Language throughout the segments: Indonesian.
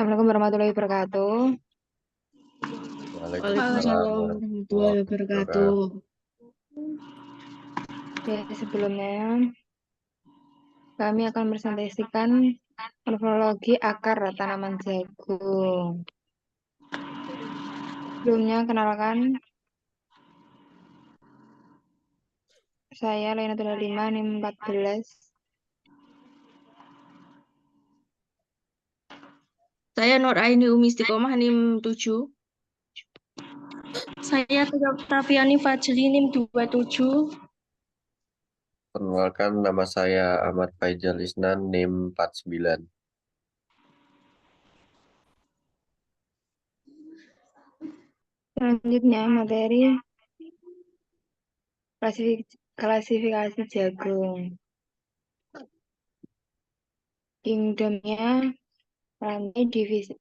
Assalamualaikum warahmatullahi wabarakatuh. Waalaikumsalam Waalaikumsalam warahmatullahi warahmatullahi wabarakatuh. wabarakatuh. Oke, sebelumnya kami akan presentasikan morfologi akar tanaman jagung. Sebelumnya, kenalkan, saya Lainatul Halimah, NIM 14. Saya Nur Aini Umi Istiqomah NIM 7. Saya Tafiani Fajri NIM 27. Perkenalkan, nama saya Ahmad Faijal Isnan, NIM 49. Selanjutnya, materi klasifikasi jagung. Kingdomnya rantai divisi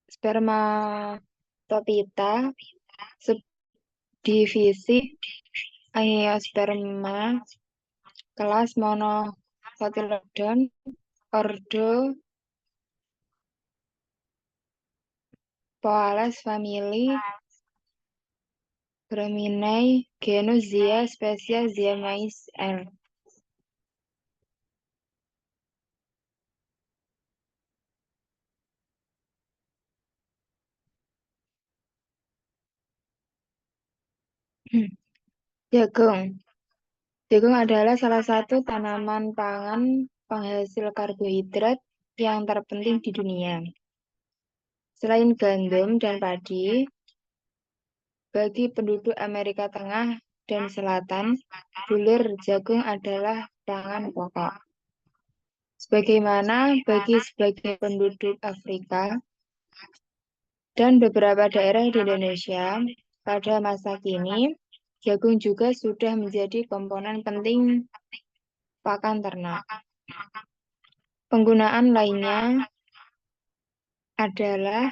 Spermatophyta, subdivisi Angiosperma, kelas Monocotyledon, ordo Poales, famili Graminae, genus Zea, spesies Zea mays L. Jagung. Jagung adalah salah satu tanaman pangan penghasil karbohidrat yang terpenting di dunia. Selain gandum dan padi, bagi penduduk Amerika Tengah dan Selatan, bulir jagung adalah pangan pokok. Sebagaimana bagi sebagian penduduk Afrika dan beberapa daerah di Indonesia, pada masa kini, jagung juga sudah menjadi komponen penting pakan ternak. Penggunaan lainnya adalah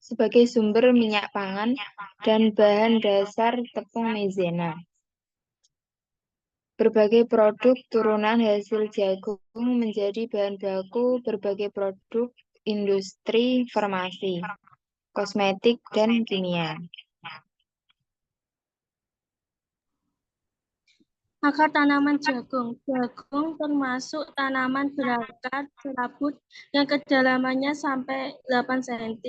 sebagai sumber minyak pangan dan bahan dasar tepung maizena. Berbagai produk turunan hasil jagung menjadi bahan baku berbagai produk industri farmasi, kosmetik, dan kimia. Akar tanaman jagung. Jagung termasuk tanaman berakar serabut yang kedalamannya sampai 8 cm.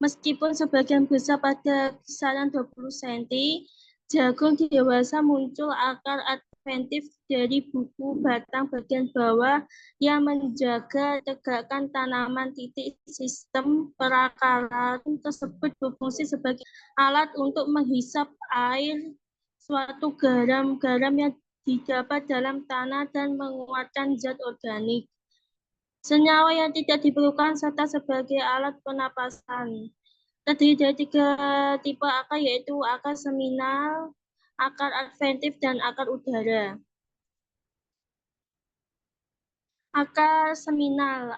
Meskipun sebagian besar pada kisaran 20 cm, jagung dewasa muncul akar adventif dari buku batang bagian bawah yang menjaga tegakkan tanaman. Titik sistem perakaran tersebut berfungsi sebagai alat untuk menghisap air suatu garam-garam yang didapat dalam tanah dan menguatkan zat organik. Senyawa yang tidak diperlukan serta sebagai alat pernapasan. Terdiri dari 3 tipe akar, yaitu akar seminal, akar adventif, dan akar udara. Akar seminal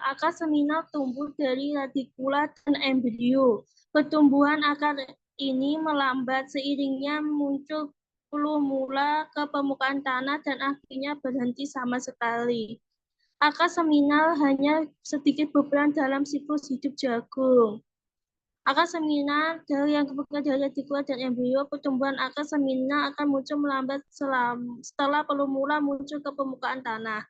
tumbuh dari radikula dan embrio. Pertumbuhan akar ini melambat, seiringnya muncul mula ke permukaan tanah dan akhirnya berhenti sama sekali. Akar seminal hanya sedikit berperan dalam siklus hidup jagung. Akar seminal yang kebukaan dari radikula dan embrio, pertumbuhan akar seminal akan muncul melambat setelah mula muncul ke permukaan tanah.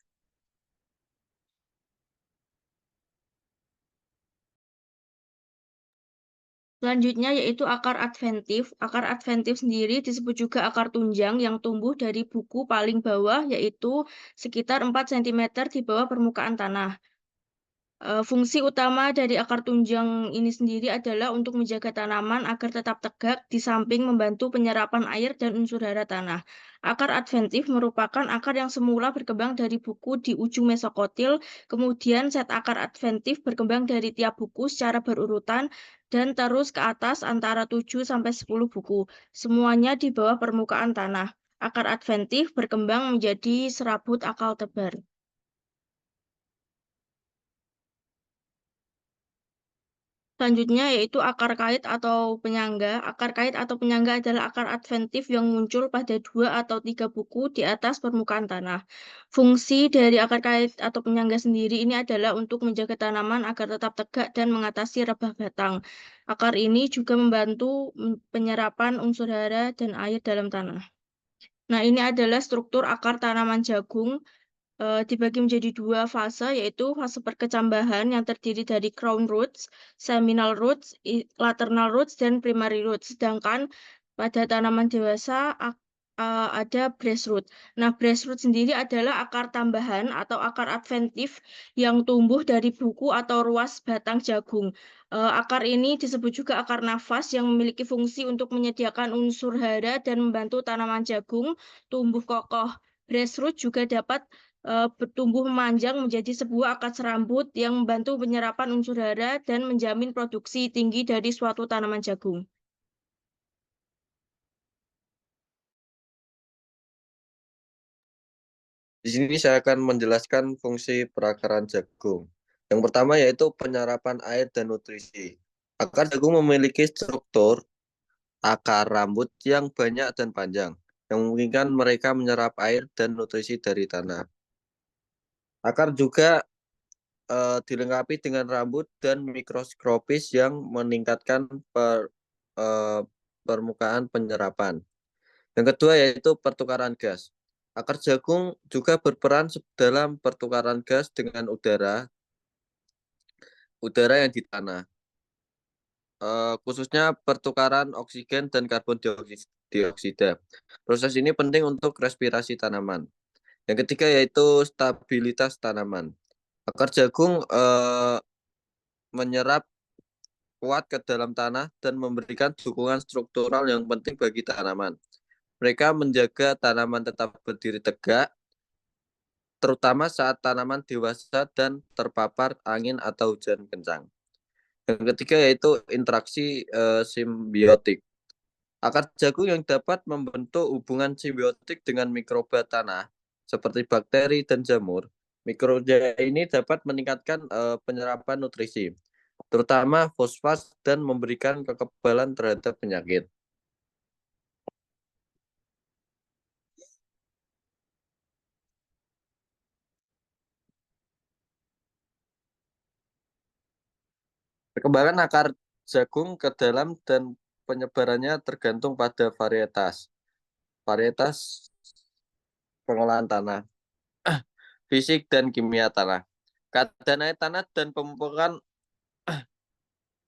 Selanjutnya yaitu akar adventif. Akar adventif sendiri disebut juga akar tunjang yang tumbuh dari buku paling bawah, yaitu sekitar 4 cm di bawah permukaan tanah. Fungsi utama dari akar tunjang ini sendiri adalah untuk menjaga tanaman agar tetap tegak, di samping membantu penyerapan air dan unsur hara tanah. Akar adventif merupakan akar yang semula berkembang dari buku di ujung mesokotil, kemudian set akar adventif berkembang dari tiap buku secara berurutan, dan terus ke atas antara 7-10 buku. Semuanya di bawah permukaan tanah. Akar adventif berkembang menjadi serabut akar tebar. Selanjutnya yaitu akar kait atau penyangga. Akar kait atau penyangga adalah akar adventif yang muncul pada 2 atau 3 buku di atas permukaan tanah. Fungsi dari akar kait atau penyangga sendiri ini adalah untuk menjaga tanaman agar tetap tegak dan mengatasi rebah batang. Akar ini juga membantu penyerapan unsur hara dan air dalam tanah. Nah, ini adalah struktur akar tanaman jagung. Dibagi menjadi 2 fase, yaitu fase perkecambahan yang terdiri dari crown roots, seminal roots, lateral roots, dan primary roots. Sedangkan pada tanaman dewasa ada branch root. Nah, branch root sendiri adalah akar tambahan atau akar adventif yang tumbuh dari buku atau ruas batang jagung. Akar ini disebut juga akar nafas yang memiliki fungsi untuk menyediakan unsur hara dan membantu tanaman jagung tumbuh kokoh. Branch root juga dapat bertumbuh memanjang menjadi sebuah akar serambut yang membantu penyerapan unsur hara dan menjamin produksi tinggi dari suatu tanaman jagung. Di sini saya akan menjelaskan fungsi perakaran jagung. Yang pertama yaitu penyerapan air dan nutrisi. Akar jagung memiliki struktur akar rambut yang banyak dan panjang, yang memungkinkan mereka menyerap air dan nutrisi dari tanah. Akar juga dilengkapi dengan rambut dan mikroskopis yang meningkatkan permukaan penyerapan. Yang kedua yaitu pertukaran gas. Akar jagung juga berperan dalam pertukaran gas dengan udara yang di tanah, khususnya pertukaran oksigen dan karbon dioksida. Proses ini penting untuk respirasi tanaman. Yang ketiga yaitu stabilitas tanaman. Akar jagung menyerap kuat ke dalam tanah dan memberikan dukungan struktural yang penting bagi tanaman. Mereka menjaga tanaman tetap berdiri tegak, terutama saat tanaman dewasa dan terpapar angin atau hujan kencang. Yang ketiga yaitu interaksi simbiotik. Akar jagung yang dapat membentuk hubungan simbiotik dengan mikroba tanah, seperti bakteri dan jamur. Mikroba ini dapat meningkatkan penyerapan nutrisi, terutama fosfat, dan memberikan kekebalan terhadap penyakit. Perkembangan akar jagung ke dalam dan penyebarannya tergantung pada varietas pengolahan tanah, fisik dan kimia tanah. Kadar naik tanah dan pemupukan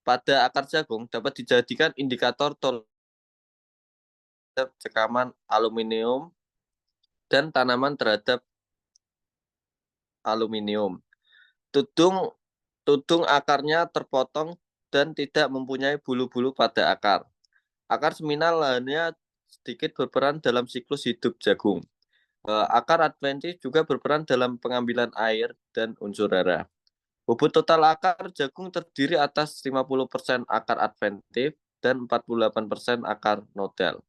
pada akar jagung dapat dijadikan indikator terhadap cekaman aluminium dan tanaman terhadap aluminium. Tudung akarnya terpotong dan tidak mempunyai bulu-bulu pada akar. Akar seminal lainnya sedikit berperan dalam siklus hidup jagung. Akar adventif juga berperan dalam pengambilan air dan unsur hara. Bobot total akar jagung terdiri atas 50% akar adventif dan 48% akar nodal.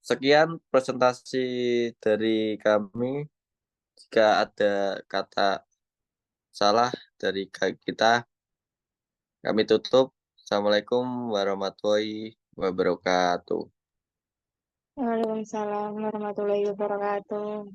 Sekian presentasi dari kami. Jika ada kata salah dari kita, kami tutup. Assalamualaikum warahmatullahi wabarakatuh. Waalaikumsalam warahmatullahi wabarakatuh.